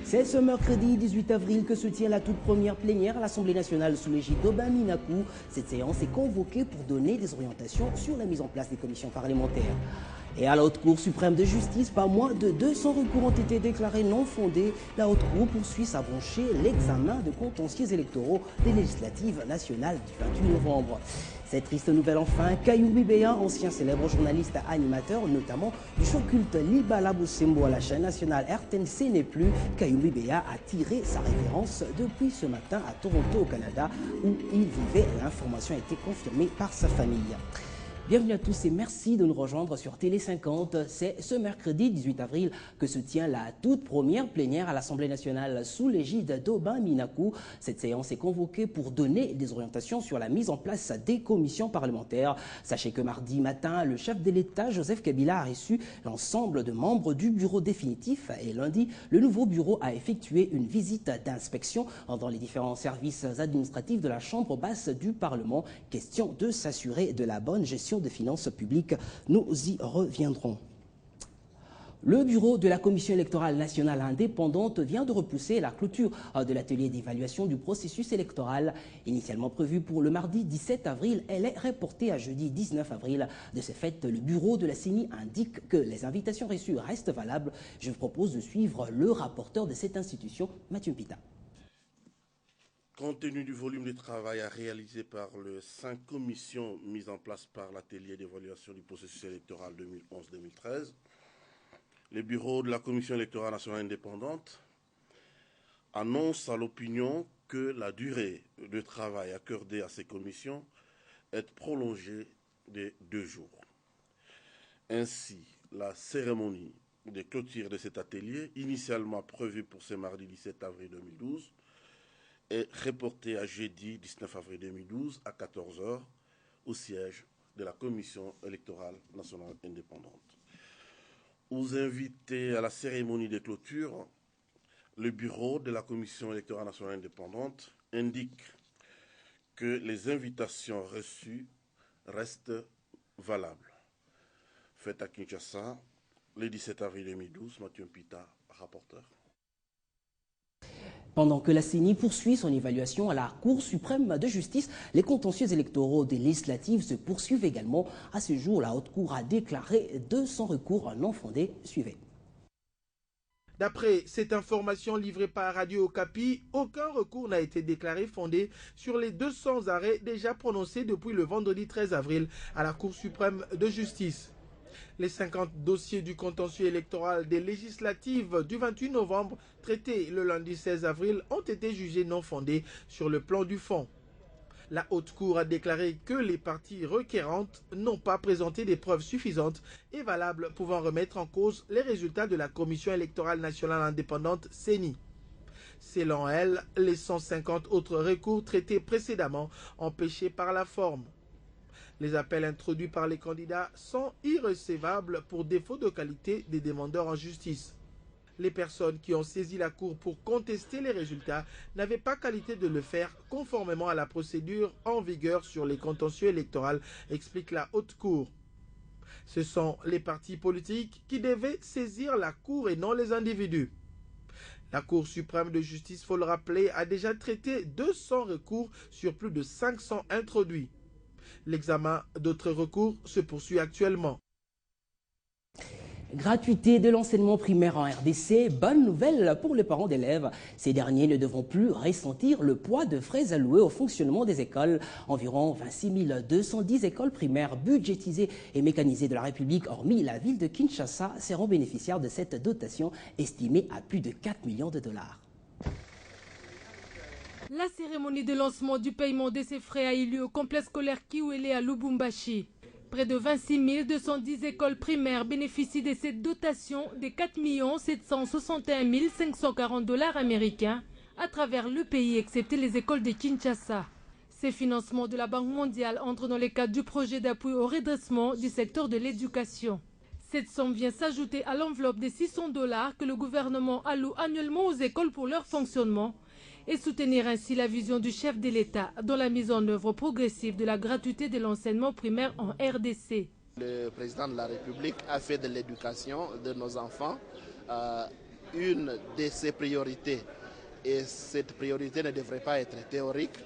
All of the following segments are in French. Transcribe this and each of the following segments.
C'est ce mercredi 18 avril que se tient la toute première plénière à l'Assemblée nationale sous l'égide d'Aubin Minakou. Cette séance est convoquée pour donner des orientations sur la mise en place des commissions parlementaires. Et à la Haute Cour suprême de justice, pas moins de 200 recours ont été déclarés non fondés. La Haute Cour poursuit sa branchée l'examen de contentieux électoraux des législatives nationales du 28 novembre. Cette triste nouvelle enfin, Kayoumi Beya, ancien célèbre journaliste animateur, notamment du show culte Libala Boussembo à la chaîne nationale RTNC n'est plus. Kayoumi Beya a tiré sa révérence depuis ce matin à Toronto au Canada où il vivait. L'information a été confirmée par sa famille. Bienvenue à tous et merci de nous rejoindre sur Télé 50. C'est ce mercredi 18 avril que se tient la toute première plénière à l'Assemblée nationale sous l'égide d'Aubin Minakou. Cette séance est convoquée pour donner des orientations sur la mise en place des commissions parlementaires. Sachez que mardi matin, le chef de l'État, Joseph Kabila, a reçu l'ensemble de membres du bureau définitif et lundi, le nouveau bureau a effectué une visite d'inspection dans les différents services administratifs de la Chambre basse du Parlement. Question de s'assurer de la bonne gestion des finances publiques. Nous y reviendrons. Le bureau de la Commission électorale nationale indépendante vient de repousser la clôture de l'atelier d'évaluation du processus électoral. Initialement prévue pour le mardi 17 avril, elle est reportée à jeudi 19 avril. De ce fait, le bureau de la CENI indique que les invitations reçues restent valables. Je vous propose de suivre le rapporteur de cette institution, Mathieu Mpita. Compte tenu du volume de travail à réaliser par les 5 commissions mises en place par l'atelier d'évaluation du processus électoral 2011-2013, le bureau de la Commission électorale nationale indépendante annonce à l'opinion que la durée de travail accordée à ces commissions est prolongée de 2 jours. Ainsi, la cérémonie de clôture de cet atelier, initialement prévue pour ce mardi 17 avril 2012, est reporté à jeudi 19 avril 2012 à 14 h au siège de la Commission électorale nationale indépendante. Aux invités à la cérémonie de clôture, le bureau de la Commission électorale nationale indépendante indique que les invitations reçues restent valables. Fait à Kinshasa, le 17 avril 2012, Mathieu Mpita, rapporteur. Pendant que la CENI poursuit son évaluation à la Cour suprême de justice, les contentieux électoraux des législatives se poursuivent également. À ce jour, la Haute Cour a déclaré 200 recours non fondés. Suivez. D'après cette information livrée par Radio Okapi, aucun recours n'a été déclaré fondé sur les 200 arrêts déjà prononcés depuis le vendredi 13 avril à la Cour suprême de justice. Les 50 dossiers du contentieux électoral des législatives du 28 novembre traités le lundi 16 avril ont été jugés non fondés sur le plan du fond. La Haute Cour a déclaré que les parties requérantes n'ont pas présenté des preuves suffisantes et valables pouvant remettre en cause les résultats de la Commission électorale nationale indépendante CENI. Selon elle, les 150 autres recours traités précédemment ont péché par la forme. Les appels introduits par les candidats sont irrecevables pour défaut de qualité des demandeurs en justice. Les personnes qui ont saisi la Cour pour contester les résultats n'avaient pas qualité de le faire conformément à la procédure en vigueur sur les contentieux électoraux, explique la Haute Cour. Ce sont les partis politiques qui devaient saisir la Cour et non les individus. La Cour suprême de justice, faut le rappeler, a déjà traité 200 recours sur plus de 500 introduits. L'examen d'autres recours se poursuit actuellement. Gratuité de l'enseignement primaire en RDC, bonne nouvelle pour les parents d'élèves. Ces derniers ne devront plus ressentir le poids de frais alloués au fonctionnement des écoles. Environ 26 210 écoles primaires budgétisées et mécanisées de la République, hormis la ville de Kinshasa, seront bénéficiaires de cette dotation estimée à plus de 4 millions de dollars. La cérémonie de lancement du paiement de ces frais a eu lieu au complexe scolaire Kiwele à Lubumbashi. Près de 26 210 écoles primaires bénéficient de cette dotation de 4 761 540 dollars américains à travers le pays, excepté les écoles de Kinshasa. Ces financements de la Banque mondiale entrent dans le cadre du projet d'appui au redressement du secteur de l'éducation. Cette somme vient s'ajouter à l'enveloppe de 600 dollars que le gouvernement alloue annuellement aux écoles pour leur fonctionnement et soutenir ainsi la vision du chef de l'État dans la mise en œuvre progressive de la gratuité de l'enseignement primaire en RDC. Le président de la République a fait de l'éducation de nos enfants une de ses priorités. Et cette priorité ne devrait pas être théorique.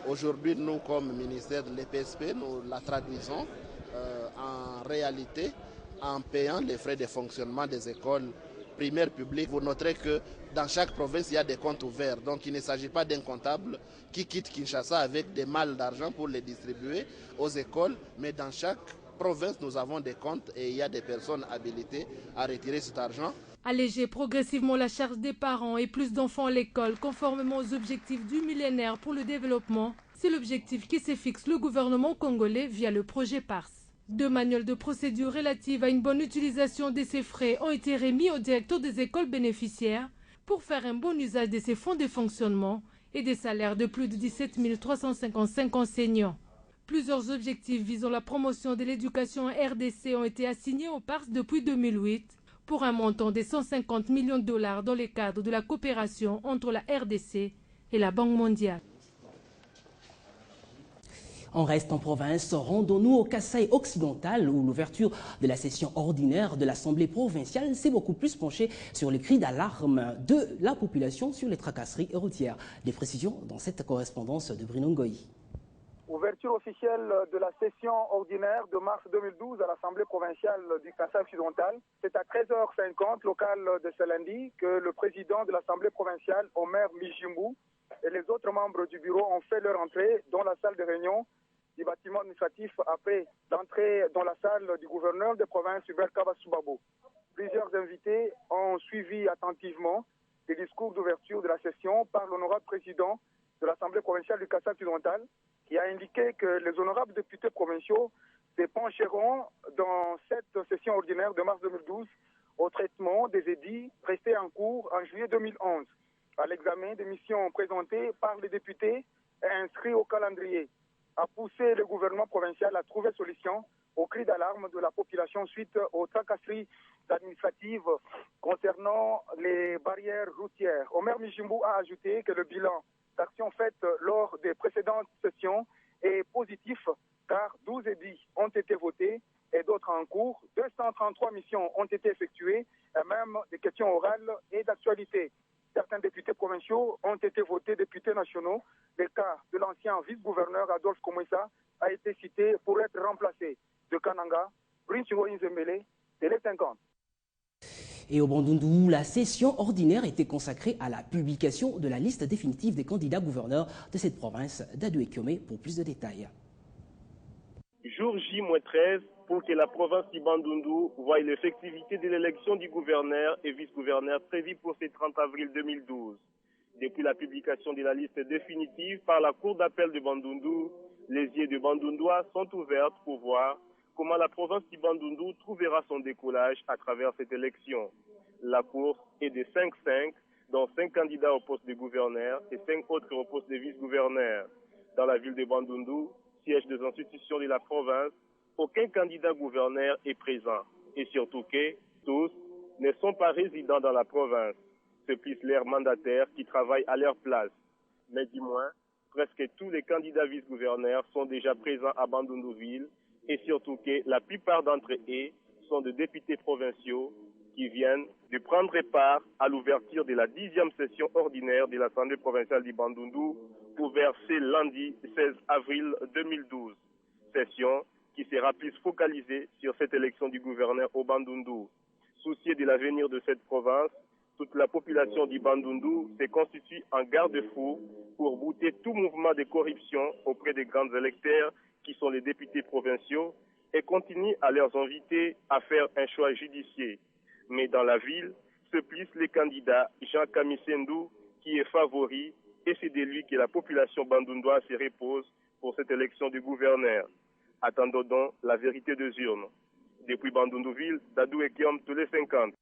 Aujourd'hui, nous, comme ministère de l'EPSP, nous la traduisons en réalité en payant les frais de fonctionnement des écoles primaires publiques. Vous noterez que dans chaque province, il y a des comptes ouverts. Donc, il ne s'agit pas d'un comptable qui quitte Kinshasa avec des malles d'argent pour les distribuer aux écoles, mais dans chaque province, nous avons des comptes et il y a des personnes habilitées à retirer cet argent. Alléger progressivement la charge des parents et plus d'enfants à l'école, conformément aux objectifs du millénaire pour le développement, c'est l'objectif qui se fixe le gouvernement congolais via le projet PARS. 2 manuels de procédure relatives à une bonne utilisation de ces frais ont été remis au directeur des écoles bénéficiaires pour faire un bon usage de ces fonds de fonctionnement et des salaires de plus de 17 355 enseignants. Plusieurs objectifs visant la promotion de l'éducation en RDC ont été assignés au PARS depuis 2008 pour un montant de 150 millions de dollars dans le cadre de la coopération entre la RDC et la Banque mondiale. On reste en province, rendons-nous au Kasaï occidental où l'ouverture de la session ordinaire de l'Assemblée provinciale s'est beaucoup plus penchée sur les cris d'alarme de la population sur les tracasseries routières. Des précisions dans cette correspondance de Bruno Ngoï. Ouverture officielle de la session ordinaire de mars 2012 à l'Assemblée provinciale du Kasaï occidental. C'est à 13h50, local de ce lundi, que le président de l'Assemblée provinciale, Omer Mijimbu, et les autres membres du bureau ont fait leur entrée dans la salle de réunion du bâtiment administratif après l'entrée dans la salle du gouverneur de province Hubert Kabasubabo. Plusieurs invités ont suivi attentivement les discours d'ouverture de la session par l'honorable président de l'Assemblée provinciale du Kasaï occidental qui a indiqué que les honorables députés provinciaux se pencheront dans cette session ordinaire de mars 2012 au traitement des édits restés en cours en juillet 2011 à l'examen des missions présentées par les députés et inscrits au calendrier, a poussé le gouvernement provincial à trouver solution aux cris d'alarme de la population suite aux tracasseries administratives concernant les barrières routières. Omer Mijimbu a ajouté que le bilan d'actions faites lors des précédentes sessions est positif car 12 édits ont été votés et d'autres en cours. 233 missions ont été effectuées et même des questions orales et d'actualité. Certains députés provinciaux ont été votés députés nationaux. Le cas de l'ancien vice-gouverneur Adolphe Komwessa a été cité pour être remplacé. De Kananga, Brinchingo Inzembele, Télé 50. Et au Bandundu, la session ordinaire était consacrée à la publication de la liste définitive des candidats gouverneurs de cette province. Dadou Ekiome pour plus de détails. Jour J-13 pour que la province du Bandundu voie l'effectivité de l'élection du gouverneur et vice-gouverneur prévue pour ce 30 avril 2012. Depuis la publication de la liste définitive par la Cour d'appel de Bandundu, les yeux de Bandundois sont ouverts pour voir comment la province du Bandundu trouvera son décollage à travers cette élection. La course est de 5-5, dont 5 candidats au poste de gouverneur et 5 autres au poste de vice-gouverneur. Dans la ville de Bandundu, siège des institutions de la province, aucun candidat gouverneur est présent. Et surtout que tous ne sont pas résidents dans la province. Ce plus leurs mandataires qui travaillent à leur place. Mais du moins, presque tous les candidats vice-gouverneurs sont déjà présents à Bandundu-Ville et surtout que la plupart d'entre eux sont des députés provinciaux qui viennent de prendre part à l'ouverture de la 10e session ordinaire de l'Assemblée provinciale du Bandundu, ouverte ce lundi 16 avril 2012. Session qui sera plus focalisée sur cette élection du gouverneur au Bandundu. Soucieux de l'avenir de cette province, toute la population du Bandundu se constitue en garde-fou pour bouter tout mouvement de corruption auprès des grands électeurs qui sont les députés provinciaux et continue à leur inviter à faire un choix judiciaire. Mais dans la ville, se plissent les candidats Jean Kamisendou qui est favori et c'est de lui que la population bandundoise se repose pour cette élection du gouverneur. Attendons donc la vérité des urnes. Depuis Bandundu-Ville, Dadou Ekiom, tous les 50.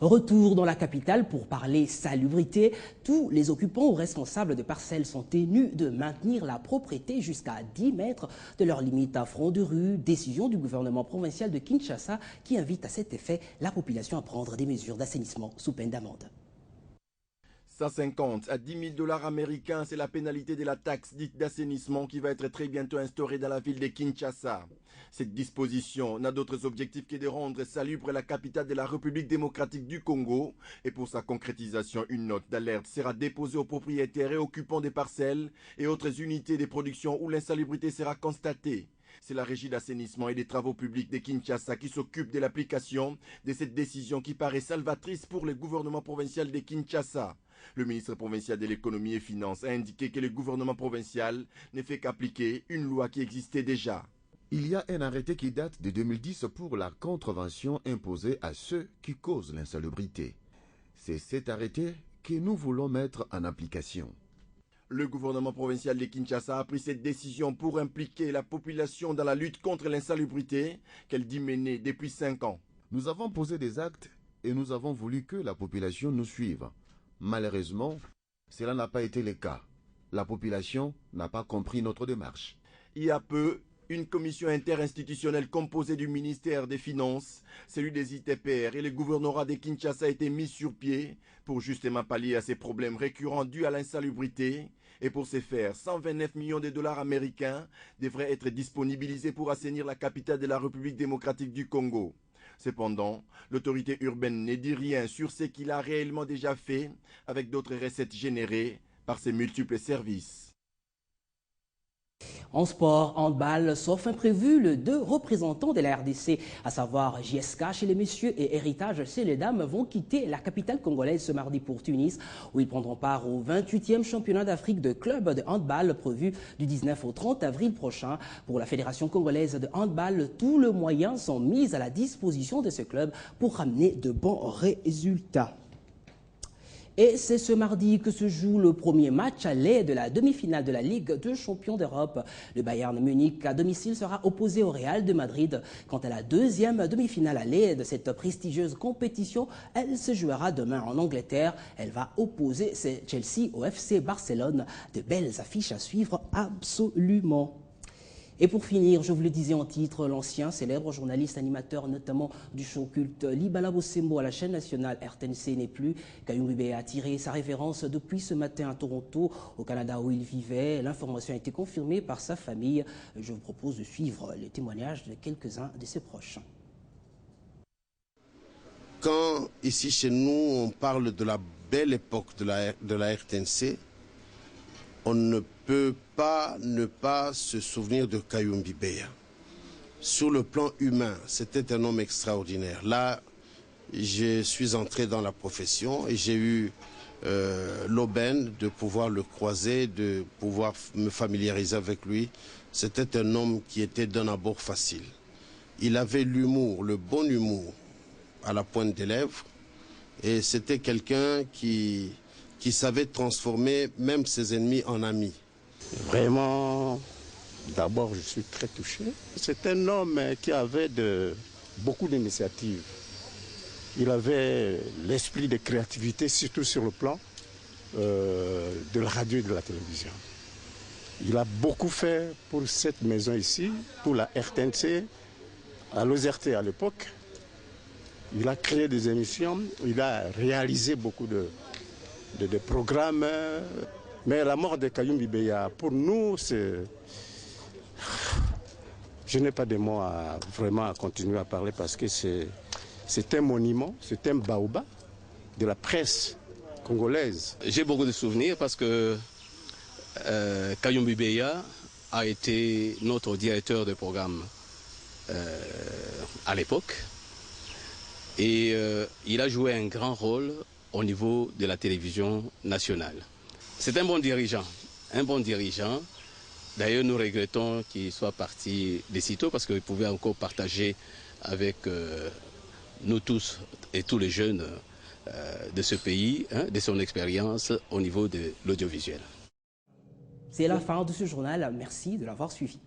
Retour dans la capitale pour parler salubrité. Tous les occupants ou responsables de parcelles sont tenus de maintenir la propreté jusqu'à 10 mètres de leur limite à front de rue. Décision du gouvernement provincial de Kinshasa qui invite à cet effet la population à prendre des mesures d'assainissement sous peine d'amende. 150 à 10 000 $ américains, c'est la pénalité de la taxe dite d'assainissement qui va être très bientôt instaurée dans la ville de Kinshasa. Cette disposition n'a d'autres objectifs que de rendre salubre la capitale de la République démocratique du Congo. Et pour sa concrétisation, une note d'alerte sera déposée aux propriétaires et occupants des parcelles et autres unités de production où l'insalubrité sera constatée. C'est la régie d'assainissement et des travaux publics de Kinshasa qui s'occupe de l'application de cette décision qui paraît salvatrice pour le gouvernement provincial de Kinshasa. Le ministre provincial de l'économie et finances a indiqué que le gouvernement provincial ne fait qu'appliquer une loi qui existait déjà. Il y a un arrêté qui date de 2010 pour la contravention imposée à ceux qui causent l'insalubrité. C'est cet arrêté que nous voulons mettre en application. Le gouvernement provincial de Kinshasa a pris cette décision pour impliquer la population dans la lutte contre l'insalubrité qu'elle dit mener depuis 5 ans. Nous avons posé des actes et nous avons voulu que la population nous suive. Malheureusement, cela n'a pas été le cas. La population n'a pas compris notre démarche. Il y a peu, une commission interinstitutionnelle composée du ministère des Finances, celui des ITPR et le gouvernorat de Kinshasa a été mise sur pied pour justement pallier à ces problèmes récurrents dus à l'insalubrité. Et pour ce faire, 129 millions de $ américains devraient être disponibilisés pour assainir la capitale de la République démocratique du Congo. Cependant, l'autorité urbaine ne dit rien sur ce qu'il a réellement déjà fait avec d'autres recettes générées par ses multiples services. En sport, handball, sauf imprévu, les 2 représentants de la RDC, à savoir JSK chez les messieurs et Héritage chez les dames, vont quitter la capitale congolaise ce mardi pour Tunis, où ils prendront part au 28e championnat d'Afrique de clubs de handball prévu du 19 au 30 avril prochain. Pour la Fédération congolaise de handball, tous les moyens sont mis à la disposition de ce club pour ramener de bons résultats. Et c'est ce mardi que se joue le premier match aller de la demi-finale de la Ligue des champions d'Europe. Le Bayern Munich à domicile sera opposé au Real de Madrid. Quant à la deuxième demi-finale aller de cette prestigieuse compétition, elle se jouera demain en Angleterre. Elle va opposer Chelsea au FC Barcelone. De belles affiches à suivre absolument. Et pour finir, je vous le disais en titre, l'ancien célèbre journaliste animateur notamment du show culte Libala Bosembo à la chaîne nationale RTNC n'est plus. Kayumbi Beye a tiré sa révérence depuis ce matin à Toronto, au Canada où il vivait. L'information a été confirmée par sa famille. Je vous propose de suivre les témoignages de quelques-uns de ses proches. Quand ici chez nous on parle de la belle époque de la RTNC, on ne peut pas ne pas se souvenir de Kayumbi Beye. Sur le plan humain, c'était un homme extraordinaire. Là, je suis entré dans la profession et j'ai eu l'aubaine de pouvoir le croiser, de pouvoir me familiariser avec lui. C'était un homme qui était d'un abord facile. Il avait l'humour, le bon humour à la pointe des lèvres et c'était quelqu'un qui savait transformer même ses ennemis en amis. Vraiment, d'abord, je suis très touché. C'est un homme qui avait beaucoup d'initiatives. Il avait l'esprit de créativité, surtout sur le plan de la radio et de la télévision. Il a beaucoup fait pour cette maison ici, pour la RTNC, à l'OZRT à l'époque. Il a créé des émissions, il a réalisé beaucoup de programmes. Mais la mort de Kayumbi Beye, pour nous, c'est... Je n'ai pas de mots vraiment à continuer à parler parce que c'est un monument, c'est un baobab de la presse congolaise. J'ai beaucoup de souvenirs parce que Kayumbi Beye a été notre directeur de programme à l'époque. Et il a joué un grand rôle au niveau de la télévision nationale. C'est un bon dirigeant, D'ailleurs, nous regrettons qu'il soit parti de sitôt parce qu'il pouvait encore partager avec nous tous et tous les jeunes de ce pays, de son expérience au niveau de l'audiovisuel. C'est la fin de ce journal. Merci de l'avoir suivi.